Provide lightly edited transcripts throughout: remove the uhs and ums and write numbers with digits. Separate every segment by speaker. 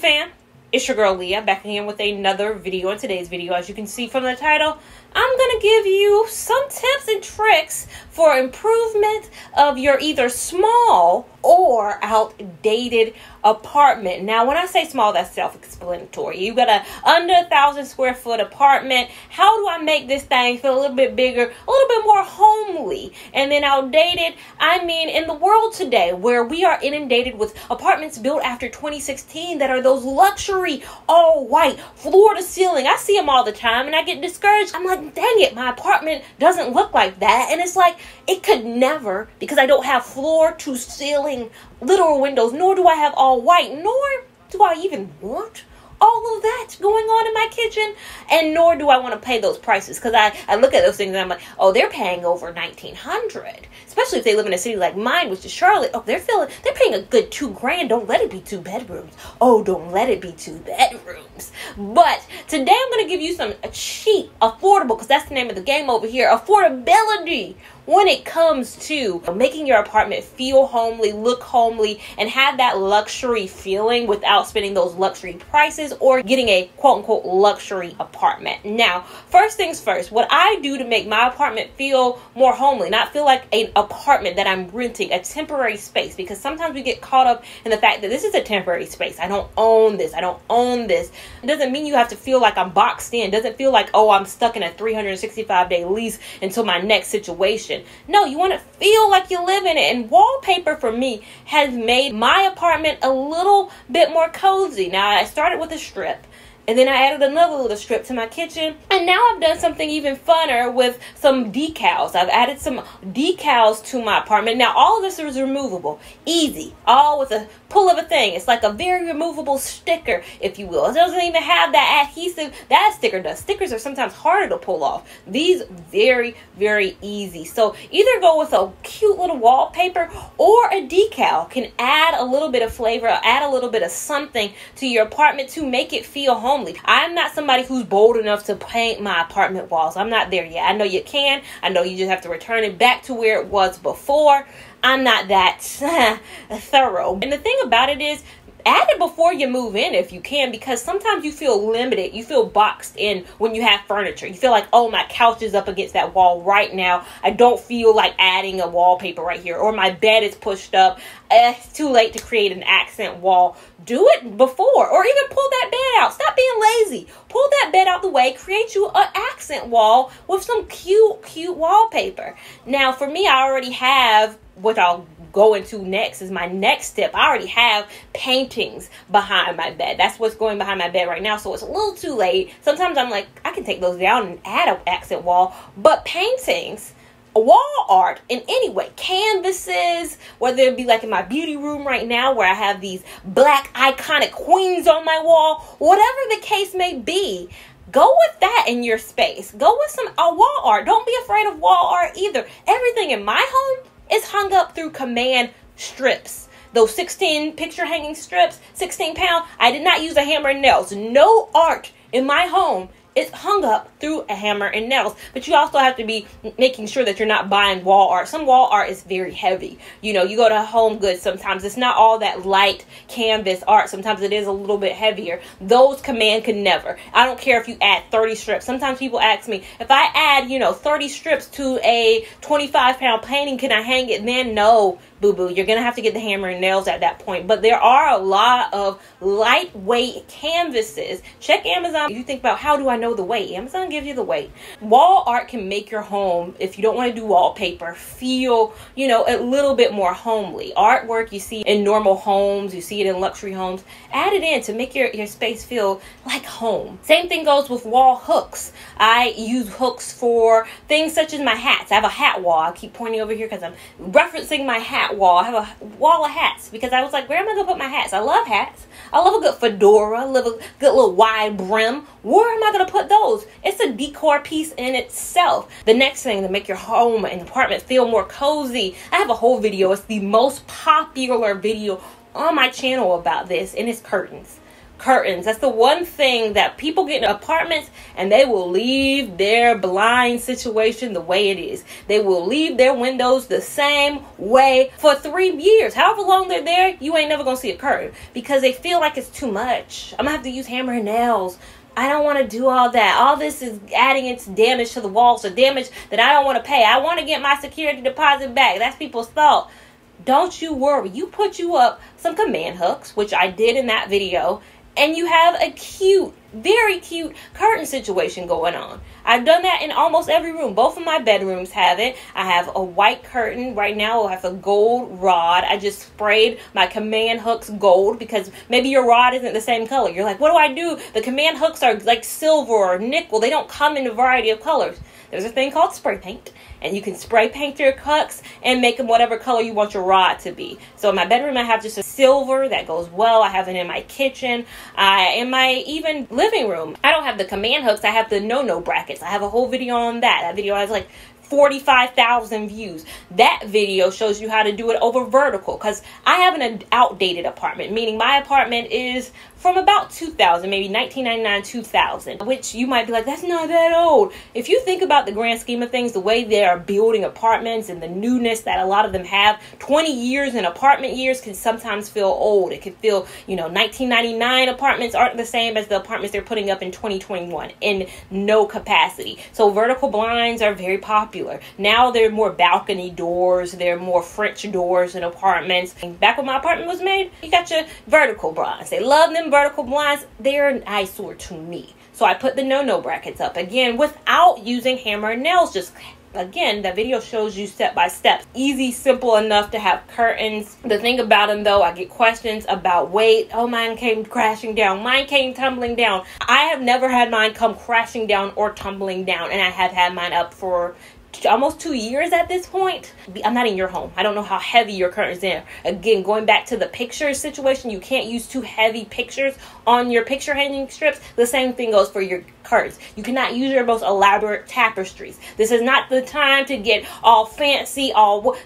Speaker 1: fam, it's your girl Leah back again with another video. In today's video, as you can see from the title, I'm gonna give you some tips and tricks for improvement of your either small or outdated apartment. Now, when I say small, that's self-explanatory. You got a under 1,000 square foot apartment. How do I make this thing feel a little bit bigger, a little bit more homely? And then outdated, I mean, in the world today where we are inundated with apartments built after 2016 that are those luxury, all white, floor to ceiling. I see them all the time and I get discouraged. I'm like, dang it, my apartment doesn't look like that. And it's like, it could never, because I don't have floor to ceiling literal windows, nor do I have all white, nor do I even want all of that going on in my kitchen, and nor do I want to pay those prices, because I look at those things and I'm like, oh, they're paying over $1,900, especially if they live in a city like mine, which is Charlotte. Oh, they're paying a good $2,000. Don't let it be 2 bedrooms. Oh, don't let it be 2 bedrooms. But today I'm going to give you some cheap, affordable, because that's the name of the game over here, affordability when it comes to making your apartment feel homely, look homely, and have that luxury feeling without spending those luxury prices or getting a quote-unquote luxury apartment. Now, first things first, what I do to make my apartment feel more homely, not feel like an apartment that I'm renting, a temporary space, because sometimes we get caught up in the fact that this is a temporary space. I don't own this. I don't own this. It doesn't mean you have to feel like I'm boxed in. It doesn't feel like, oh, I'm stuck in a 365-day lease until my next situation. No, you want to feel like you live in it. And wallpaper for me has made my apartment a little bit more cozy. Now, I started with a strip, and then I added another little strip to my kitchen. And now I've done something even funner with some decals. I've added some decals to my apartment. Now, all of this is removable. Easy. All with a pull of a thing. It's like a very removable sticker, if you will. It doesn't even have that adhesive that sticker does. Stickers are sometimes harder to pull off. These very, very easy. So either go with a cute little wallpaper or a decal can add a little bit of flavor, add a little bit of something to your apartment to make it feel homely. I'm not somebody who's bold enough to paint my apartment walls. I'm not there yet. I know you can. I know you just have to return it back to where it was before. I'm not that thorough. And the thing about it is, add it before you move in if you can, because sometimes you feel limited. You feel boxed in when you have furniture. You feel like, oh, my couch is up against that wall right now. I don't feel like adding a wallpaper right here, or my bed is pushed up. It's too late to create an accent wall. Do it before, or even pull that bed out. Stop being lazy. Pull that bed out the way. Create you an accent wall with some cute wallpaper. Now, for me, I already have, what I'll go into next is my next step. I already have paintings behind my bed. That's what's going behind my bed right now, so it's a little too late. Sometimes I'm like, I can take those down and add an accent wall, but paintings, wall art in any way, canvases, whether it be like in my beauty room right now where I have these black iconic queens on my wall, whatever the case may be, go with that in your space. Go with some wall art. Don't be afraid of wall art either. Everything in my home is hung up through command strips. Those 16 picture hanging strips, 16 pound. I did not use a hammer and nails. No art in my home is hung up through a hammer and nails. But you also have to be making sure that you're not buying wall art. Some wall art is very heavy. You know, you go to Home Goods, sometimes it's not all that light canvas art. Sometimes it is a little bit heavier. Those command can never. I don't care if you add 30 strips. Sometimes people ask me, if I add, 30 strips to a 25-pound painting, can I hang it then? No, boo-boo. You're going to have to get the hammer and nails at that point. But there are a lot of lightweight canvases. Check Amazon. You think about, how do I know the weight? Amazon gives you the weight. Wall art can make your home, if you don't want to do wallpaper, feel, a little bit more homely. Artwork you see in normal homes, you see it in luxury homes. Add it in to make your space feel like home. Same thing goes with wall hooks. I use hooks for things such as my hats. I have a hat wall. I keep pointing over here because I'm referencing my hat wall. I have a wall of hats because I was like, where am I going to put my hats? I love hats. I love a good fedora. I love a good little wide brim. Where am I going to put those? It's a decor piece in itself. The next thing to make your home and apartment feel more cozy, I have a whole video. It's the most popular video on my channel about this, and it's curtains. curtains. That's the one thing that people get in apartments and they will leave their blind situation the way it is. They will leave their windows the same way for 3 years. However long they're there, you ain't never gonna see a curtain because they feel like it's too much. I'm gonna have to use hammer and nails. I don't want to do all that. All this is adding its damage to the walls, or damage that I don't want to pay. I want to get my security deposit back. That's people's thought. Don't you worry. You put you up some command hooks, which I did in that video, and you have a cute, very cute curtain situation going on. I've done that in almost every room. Both of my bedrooms have it. I have a white curtain. Right now I have a gold rod. I just sprayed my command hooks gold because maybe your rod isn't the same color. You're like, what do I do? The command hooks are like silver or nickel. They don't come in a variety of colors. There's a thing called spray paint, and you can spray paint your hooks and make them whatever color you want your rod to be. So in my bedroom, I have just a silver that goes well. I have it in my kitchen, in my even living room. I don't have the command hooks. I have the no-no brackets. I have a whole video on that. That video has like 45,000 views. That video shows you how to do it over vertical because I have an outdated apartment, meaning my apartment is from about 2000, maybe 1999, 2000, which you might be like, that's not that old. If you think about the grand scheme of things, the way they are building apartments and the newness that a lot of them have, 20 years in apartment years can sometimes feel old. It can feel, 1999 apartments aren't the same as the apartments they're putting up in 2021 in no capacity. So vertical blinds are very popular. Now they're more balcony doors. They're more French doors in apartments. Back when my apartment was made, you got your vertical blinds. They love them vertical blinds. They're an eyesore to me. So I put the no-no brackets up again without using hammer and nails. Just again, that video shows you step by step. Easy, simple enough to have curtains. The thing about them though, I get questions about weight. Oh, mine came crashing down. Mine came tumbling down. I have never had mine come crashing down or tumbling down, and I have had mine up for almost 2 years at this point. I'm not in your home. I don't know how heavy your curtains are. Again, going back to the picture situation, you can't use too heavy pictures on your picture hanging strips. The same thing goes for your curtains. You cannot use your most elaborate tapestries. This is not the time to get all fancy,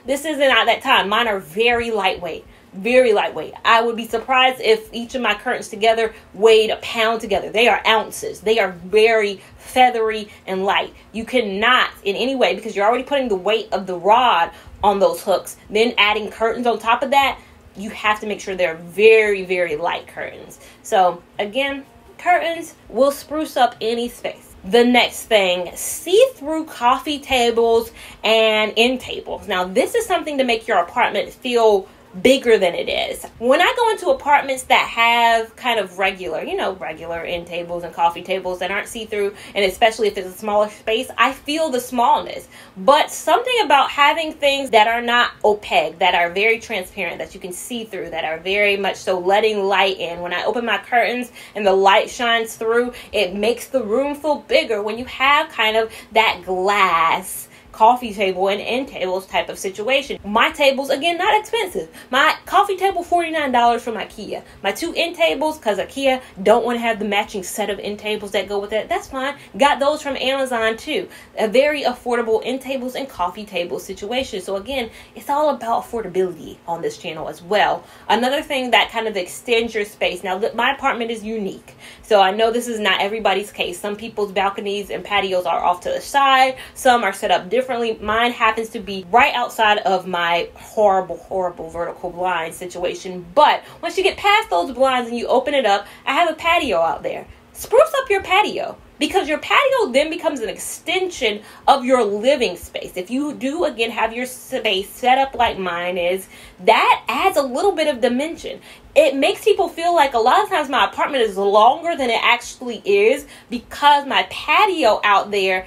Speaker 1: this isn't at that time. Mine are very lightweight. Very lightweight. I would be surprised if each of my curtains together weighed a pound together. They are ounces. They are very feathery and light. You cannot in any way, because you're already putting the weight of the rod on those hooks, then adding curtains on top of that, you have to make sure they're very, very light curtains. So again, curtains will spruce up any space. The next thing, see-through coffee tables and end tables. Now this is something to make your apartment feel bigger than it is. When I go into apartments that have kind of regular end tables and coffee tables that aren't see-through, and especially if it's a smaller space, I feel the smallness. But something about having things that are not opaque, that are very transparent, that you can see through, that are very much so letting light in. When I open my curtains and the light shines through, it makes the room feel bigger when you have kind of that glass coffee table and end tables type of situation. My tables, again, not expensive. My coffee table, $49 from IKEA. My 2 end tables, because IKEA don't want to have the matching set of end tables that go with it. That's fine. Got those from Amazon too. A very affordable end tables and coffee table situation. So again, it's all about affordability on this channel as well. Another thing that kind of extends your space. Now, my apartment is unique, so I know this is not everybody's case. Some people's balconies and patios are off to the side. Some are set up differently. Mine happens to be right outside of my horrible vertical blind situation. But once you get past those blinds and you open it up, I have a patio out there. Spruce up your patio, because your patio then becomes an extension of your living space. If you do, again, have your space set up like mine is, that adds a little bit of dimension. It makes people feel like a lot of times my apartment is longer than it actually is, because my patio out there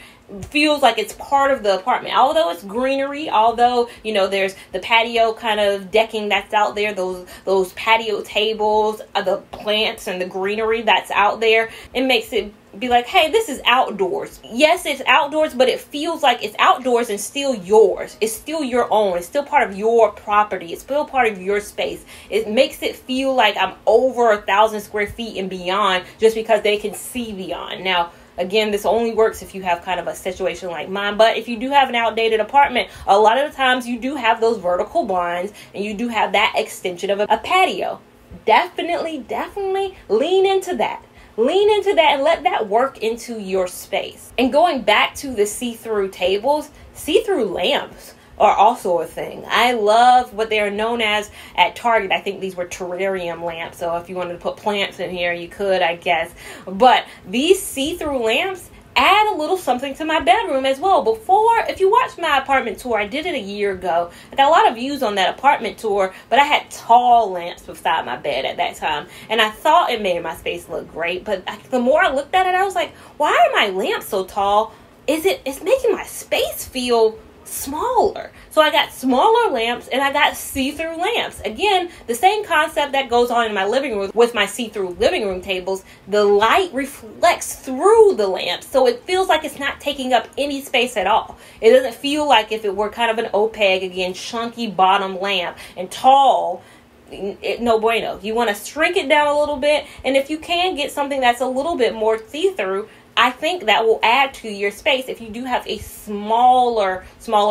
Speaker 1: feels like it's part of the apartment. Although it's greenery, although there's the patio kind of decking that's out there, those patio tables, the plants and the greenery that's out there, it makes it be like, hey, this is outdoors. Yes, it's outdoors, but it feels like it's outdoors and still yours. It's still your own. It's still part of your property. It's still part of your space. It makes it feel like I'm over 1,000 square feet and beyond, just because they can see beyond. Now, again, this only works if you have kind of a situation like mine. But if you do have an outdated apartment, a lot of the times you do have those vertical blinds and you do have that extension of a patio. definitely lean into that. Lean into that and let that work into your space. And going back to the see-through tables, see-through lamps are also a thing. I love what they are known as at Target. I think these were terrarium lamps. So if you wanted to put plants in here, you could, I guess. But these see-through lamps add a little something to my bedroom as well. Before, if you watched my apartment tour, I did it a year ago. I got a lot of views on that apartment tour, but I had tall lamps beside my bed at that time. And I thought it made my space look great. But the more I looked at it, I was like, why are my lamps so tall? It's making my space feel smaller. So I got smaller lamps and I got see-through lamps. Again, the same concept that goes on in my living room with my see-through living room tables. The light reflects through the lamps, so it feels like it's not taking up any space at all. It doesn't feel like if it were kind of an OPEG, again, chunky bottom lamp and tall. No bueno. You want to shrink it down a little bit, and if you can get something that's a little bit more see-through, I think that will add to your space if you do have a smaller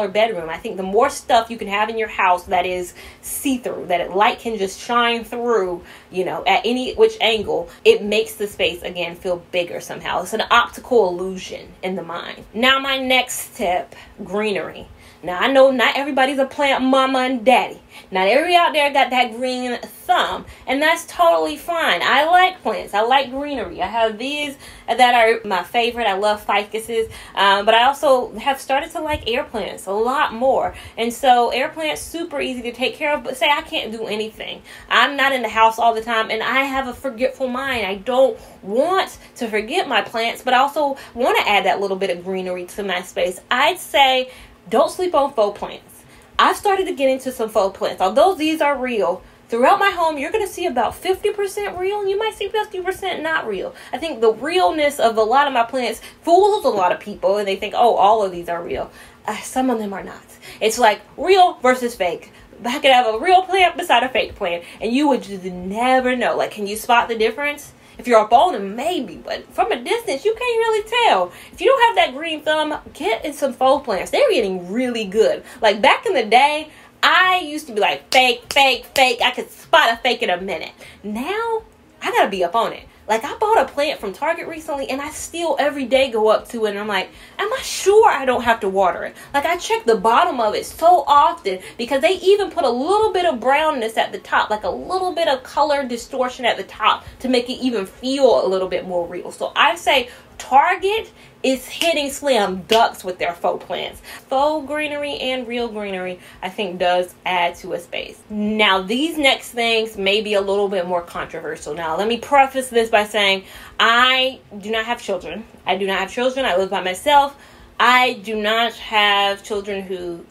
Speaker 1: bedroom. I think the more stuff you can have in your house that is see-through, that light can just shine through, at any which angle, it makes the space, again, feel bigger somehow. It's an optical illusion in the mind. Now, my next tip, greenery. Now, I know not everybody's a plant mama and daddy. Not everybody out there got that green thumb, and that's totally fine. I like plants. I like greenery. I have these that are my favorite. I love ficuses, but I also have started to like air plants a lot more. And so air plants, super easy to take care of, but say I can't do anything. I'm not in the house all the time, and I have a forgetful mind. I don't want to forget my plants, but I also want to add that little bit of greenery to my space. I'd say don't sleep on faux plants. I've started to get into some faux plants. Although these are real, throughout my home, you're going to see about 50% real, and you might see 50% not real. I think the realness of a lot of my plants fools a lot of people, and they think, oh, all of these are real. Some of them are not. It's like real versus fake. I could have a real plant beside a fake plant, and you would just never know. Like, can you spot the difference? If you're up on them, maybe, but from a distance, you can't really tell. If you don't have that green thumb, get in some faux plants. They're getting really good. Like, back in the day, I used to be like, fake, fake, fake. I could spot a fake in a minute. Now, I gotta be up on it. Like, I bought a plant from Target recently, and I still every day go up to it, and I'm like, am I sure I don't have to water it? Like, I check the bottom of it so often, because they even put a little bit of brownness at the top, like a little bit of color distortion at the top to make it even feel a little bit more real. So I say Target is hitting slam ducks with their faux plants. Faux greenery and real greenery, I think, does add to a space. Now, these next things may be a little bit more controversial. Now, let me preface this by saying I do not have children. I live by myself. I do not have children who,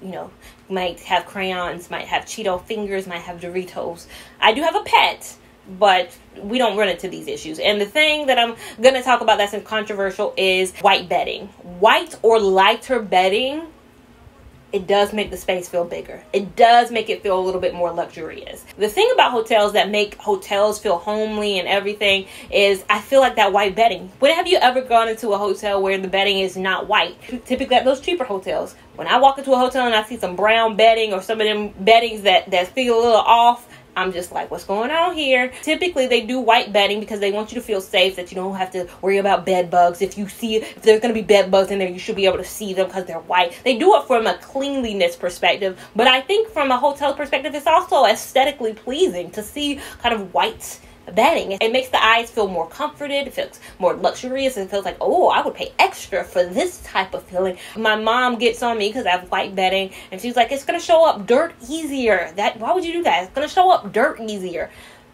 Speaker 1: might have crayons, might have Cheeto fingers, might have Doritos. I do have a pet, but we don't run into these issues. And the thing that I'm going to talk about that's controversial is white bedding. White or lighter bedding, it does make the space feel bigger. It does make it feel a little bit more luxurious. The thing about hotels that make hotels feel homely and everything is I feel like that white bedding. When have you ever gone into a hotel where the bedding is not white? Typically at those cheaper hotels. When I walk into a hotel and I see some brown bedding or some of them beddings that feel a little off, I'm just like, what's going on here? Typically, they do white bedding because they want you to feel safe, that you don't have to worry about bed bugs. If there's going to be bed bugs in there, you should be able to see them because they're white. They do it from a cleanliness perspective, but I think from a hotel perspective, it's also aesthetically pleasing to see kind of white bedding. It makes the eyes feel more comforted. It feels more luxurious. It feels like, oh, I would pay extra for this type of feeling. My mom gets on me because I have white bedding, and she's like, it's going to show up dirt easier. Why would you do that? It's going to show up dirt easier.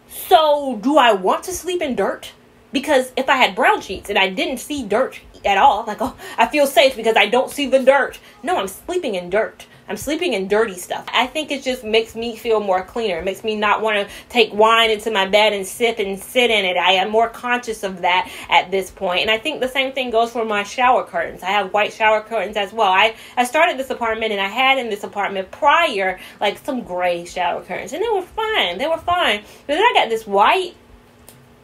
Speaker 1: So do I want to sleep in dirt? Because if I had brown sheets and I didn't see dirt at all, like, oh, I feel safe because I don't see the dirt. No, I'm sleeping in dirt. I'm sleeping in dirty stuff. I think it just makes me feel more cleaner. It makes me not want to take wine into my bed and sip and sit in it. I am more conscious of that at this point. And I think the same thing goes for my shower curtains. I have white shower curtains as well. I started this apartment, and I had in this apartment prior like some gray shower curtains, and they were fine. But then I got this white.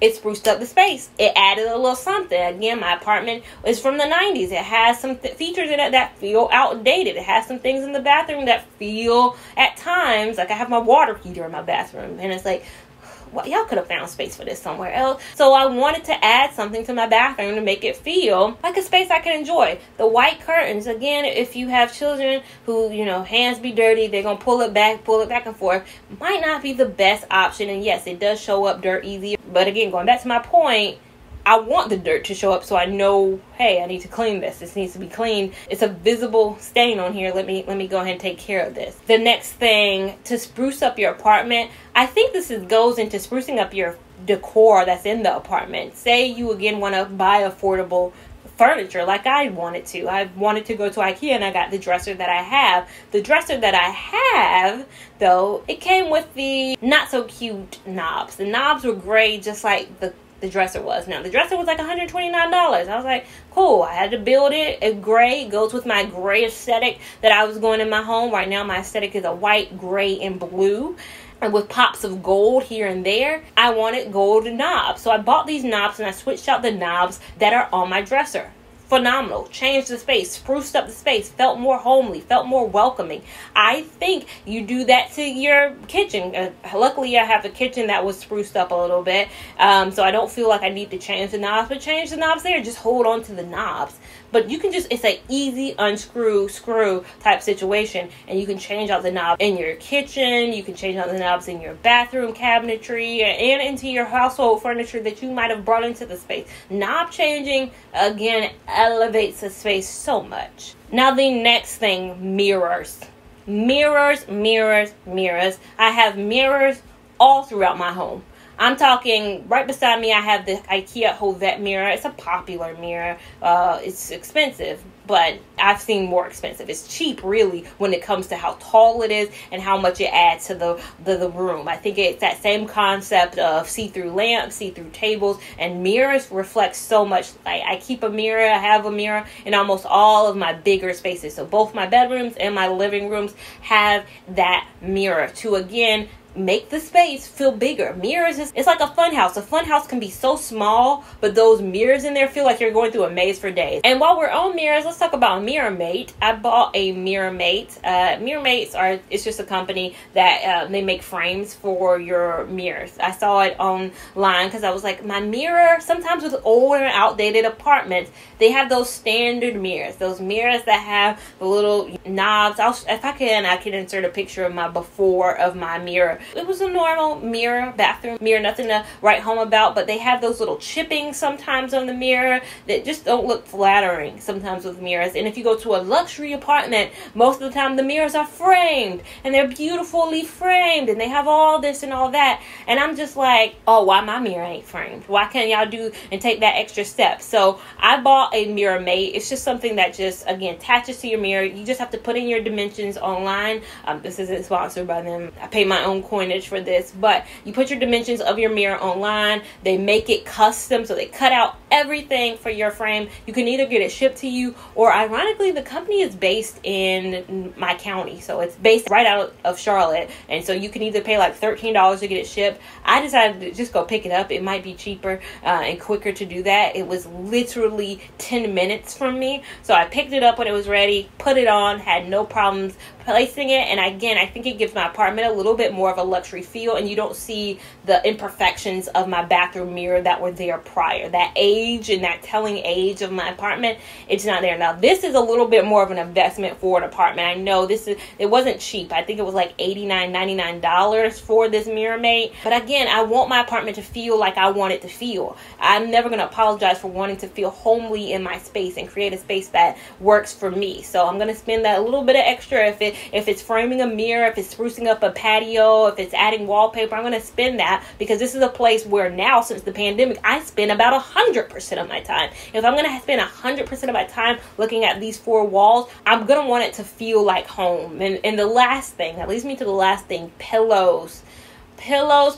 Speaker 1: It spruced up the space. It added a little something. Again, my apartment is from the 90s. It has some features in it that feel outdated. It has some things in the bathroom that feel, at times, like I have my water heater in my bathroom. And it's like, well, y'all could have found space for this somewhere else. So I wanted to add something to my bathroom to make it feel like a space I can enjoy. The white curtains, again, if you have children who, you know, hands be dirty, they're going to pull it back and forth, might not be the best option. And yes, it does show up dirt easier. But again, going back to my point, I want the dirt to show up so I know, hey, I need to clean this. This needs to be cleaned. It's a visible stain on here. Let me go ahead and take care of this. The next thing, to spruce up your apartment, I think this goes into sprucing up your decor that's in the apartment. Say you again want to buy affordable furniture like I wanted to. I wanted to go to IKEA and I got the dresser that I have. The dresser that I have, though, it came with the not so cute knobs. The knobs were gray, just like the dresser was. Now, the dresser was like $129. I was like, cool. I had to build it. It gray. It goes with my gray aesthetic that I was going in my home. Right now, my aesthetic is a white, gray, and blue, and with pops of gold here and there. I wanted gold knobs. So I bought these knobs and I switched out the knobs that are on my dresser. Phenomenal. Changed the space, spruced up the space, felt more homely, felt more welcoming. I think you do that to your kitchen. Luckily, I have a kitchen that was spruced up a little bit, so I don't feel like I need to change the knobs, but change the knobs there. Just hold on to the knobs. But you can just, it's an easy unscrew, screw type situation, and you can change out the knob in your kitchen, you can change out the knobs in your bathroom cabinetry, and into your household furniture that you might have brought into the space. Knob changing, again, elevates the space so much. Now the next thing, mirrors. Mirrors, mirrors, mirrors. I have mirrors all throughout my home. I'm talking right beside me, I have the IKEA Hovette mirror. It's a popular mirror. It's expensive, but I've seen more expensive. It's cheap, really, when it comes to how tall it is and how much it adds to the room. I think it's that same concept of see-through lamps, see-through tables, and mirrors reflect so much. I keep a mirror, I have a mirror in almost all of my bigger spaces. So both my bedrooms and my living rooms have that mirror to, again, make the space feel bigger. Mirrors, it's like a fun house. A fun house can be so small, but those mirrors in there feel like you're going through a maze for days. And while we're on mirrors, let's talk about MirrorMate. I bought a MirrorMate. MirrorMates it's just a company that they make frames for your mirrors. I saw it online because I was like, my mirror, sometimes with older and outdated apartments, they have those standard mirrors. Those mirrors that have the little knobs. If I can insert a picture of my before of my mirror. It was a normal mirror, bathroom mirror, nothing to write home about, but they have those little chippings sometimes on the mirror that just don't look flattering sometimes with mirrors. And if you go to a luxury apartment, most of the time the mirrors are framed and they're beautifully framed and they have all this and all that. And I'm just like, oh, why my mirror ain't framed? Why can't y'all do and take that extra step? So I bought a MirrorMate. It's just something that just, again, attaches to your mirror. You just have to put in your dimensions online. This isn't sponsored by them. I pay my own coinage for this, but you put your dimensions of your mirror online. They make it custom, so they cut out everything for your frame. You can either get it shipped to you, or ironically, the company is based in my county, so it's based right out of Charlotte, and so you can either pay like $13 to get it shipped. I decided to just go pick it up. It might be cheaper and quicker to do that. It was literally 10 minutes from me, so I picked it up when it was ready, put it on, had no problems placing it. And again, I think it gives my apartment a little bit more of a luxury feel, and you don't see the imperfections of my bathroom mirror that were there prior. That age and that telling age of my apartment, it's not there. Now this is a little bit more of an investment for an apartment. I know it wasn't cheap. I think it was like $89-$99 for this MirrorMate, but again, I want my apartment to feel like I want it to feel. I'm never going to apologize for wanting to feel homely in my space and create a space that works for me. So I'm going to spend that a little bit of extra. If it's framing a mirror, if it's sprucing up a patio, if it's adding wallpaper, I'm going to spend that, because this is a place where now, since the pandemic, I spend about 100% of my time. If I'm going to spend 100% of my time looking at these four walls, I'm going to want it to feel like home. And the last thing, that leads me to the last thing, pillows. Pillows,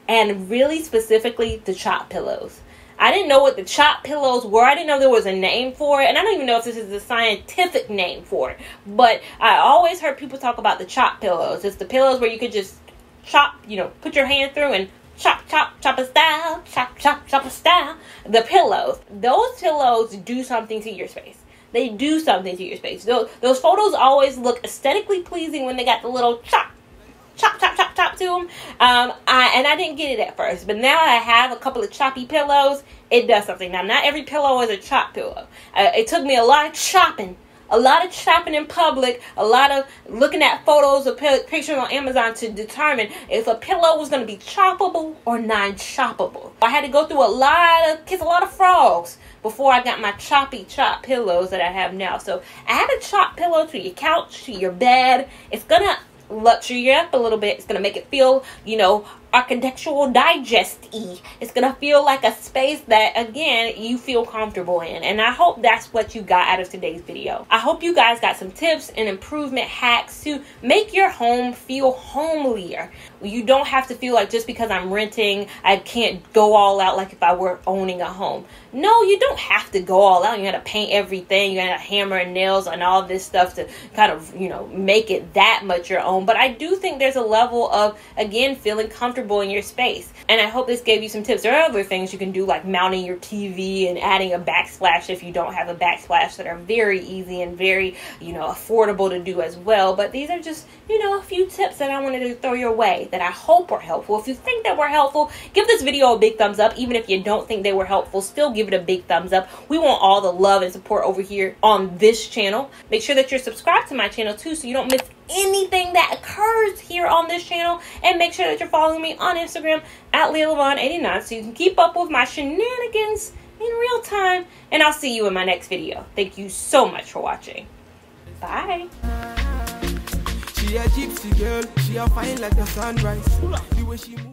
Speaker 1: and really specifically the chop pillows. I didn't know what the chop pillows were. I didn't know there was a name for it. And I don't even know if this is the scientific name for it. But I always heard people talk about the chop pillows. It's the pillows where you could just chop, put your hand through and chop a style, chop a style. The pillows. Those pillows do something to your space. They do something to your space. Those photos always look aesthetically pleasing when they got the little chop to them. And I didn't get it at first, but now I have a couple of choppy pillows. It does something. Now, not every pillow is a chop pillow. It took me a lot of chopping in public, a lot of looking at photos of pictures on Amazon to determine if a pillow was going to be choppable or non-choppable. I had to go through kiss a lot of frogs before I got my choppy chop pillows that I have now. So add a chop pillow to your couch, to your bed. It's going to luxury you up a little bit. It's going to make it feel, architectural digest-y. It's going to feel like a space that, again, you feel comfortable in. And I hope that's what you got out of today's video. I hope you guys got some tips and improvement hacks to make your home feel homelier. You don't have to feel like just because I'm renting, I can't go all out like if I were owning a home. No, you don't have to go all out. You got to paint everything. You got to hammer and nails and all this stuff to kind of, make it that much your own. But I do think there's a level of, again, feeling comfortable in your space. And I hope this gave you some tips. There are other things you can do, like mounting your TV and adding a backsplash if you don't have a backsplash, that are very easy and very, affordable to do as well. But these are just, a few tips that I wanted to throw your way that I hope were helpful. If you think that were helpful, give this video a big thumbs up. Even if you don't think they were helpful, still give it a big thumbs up. We want all the love and support over here on this channel. Make sure that you're subscribed to my channel too, so you don't miss anything that occurs here on this channel. And make sure that you're following me on Instagram at LeahLaVon89 so you can keep up with my shenanigans in real time. And I'll see you in my next video. Thank you so much for watching. Bye.
Speaker 2: She a gypsy girl, she a fine like the sunrise. The way she move.